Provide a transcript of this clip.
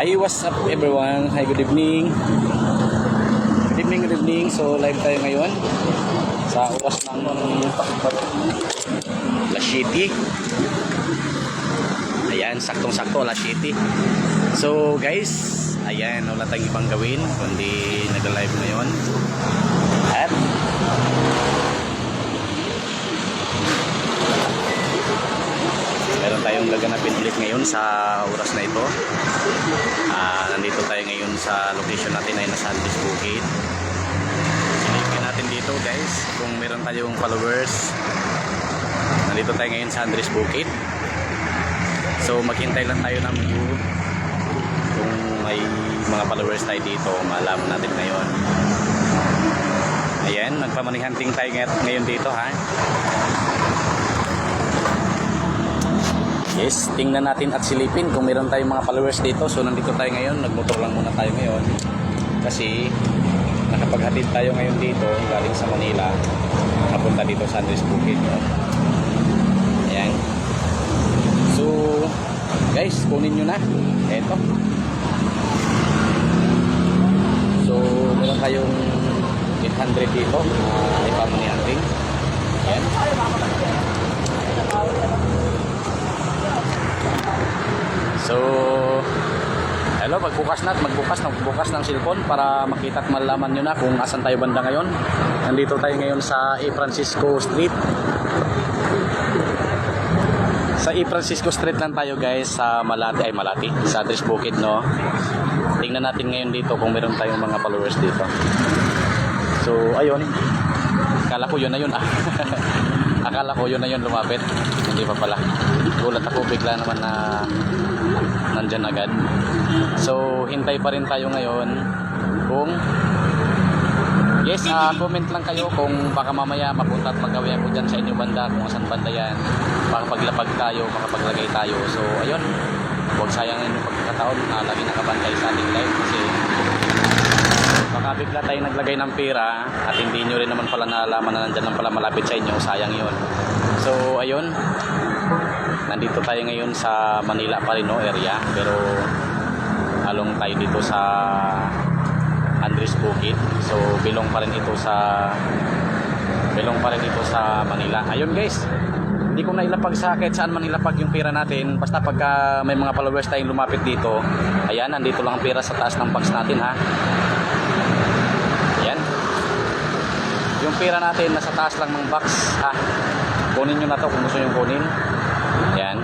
Hi, what's up everyone? Hi, good evening. Good evening, good evening. So, live tayo ngayon sa oras ng La City. Ayan, saktong-sakto La City. So, guys, ayan, wala tayong ibang gawin kundi nag-live ngayon. At meron tayong gaganapin ulit ngayon sa oras na ito. Nandito tayo ngayon sa location natin ay nasa Andres Bukid. Silipin natin dito guys kung meron tayong followers. Nandito tayo ngayon sa Andres Bukid. So maghintay lang tayo ng view. Kung may mga followers tayo dito, malaman natin ngayon. Ayan, nagpamanihunting tayo ngayon dito ha. Yes, tingnan natin at silipin kung meron tayong mga followers dito. So nandito tayo ngayon, nagmotor lang muna tayo ngayon kasi nakapaghatid tayo ngayon dito galing sa Manila papunta dito sa Andres Bukid, no? Ayan. So guys, kunin nyo na eto. So meron tayong 800 dito ipamanihanting. Ayan. So, hello, magbukas ng cellphone para makita at malaman nyo na kung asan tayo banda ngayon. Nandito tayo ngayon sa E. Francisco Street. Sa E. Francisco Street lang tayo guys, sa Malati, sa Andres Bukid, no? Tingnan natin ngayon dito kung meron tayong mga followers dito. So, ayun. Akala ko yun na yun Akala ko yun na yun lumapit. Hindi pa pala. Gulat ako bigla naman na nandyan agad. So hintay pa rin tayo ngayon kung yes, comment lang kayo kung baka mamaya mapunta at magawin ako dyan sa inyong banda, kung saan banda yan, baka paglapag tayo, makapaglagay tayo. So ayun, huwag sayangin yung pagkakataon na lagi nakabantay sa ating live kasi baka bigla tayo naglagay ng pera at hindi nyo rin naman pala nalaman na nandyan lang pala malapit sa inyo, sayang yun. So ayun, nandito tayo ngayon sa Manila pa rin, no, area, pero along tayo dito sa Andres Bukid. So belong pa rin ito sa Manila. Ayun guys, hindi ko na ilapag sa kahit saan man ilapag yung pera natin, basta pagka may mga followers tayong lumapit dito, ayan, nandito lang ang pera sa taas ng box natin ha. Ayan, yung pera natin nasa taas lang ng box ha. Kunin nyo na to kung gusto nyo kunin. Ayan.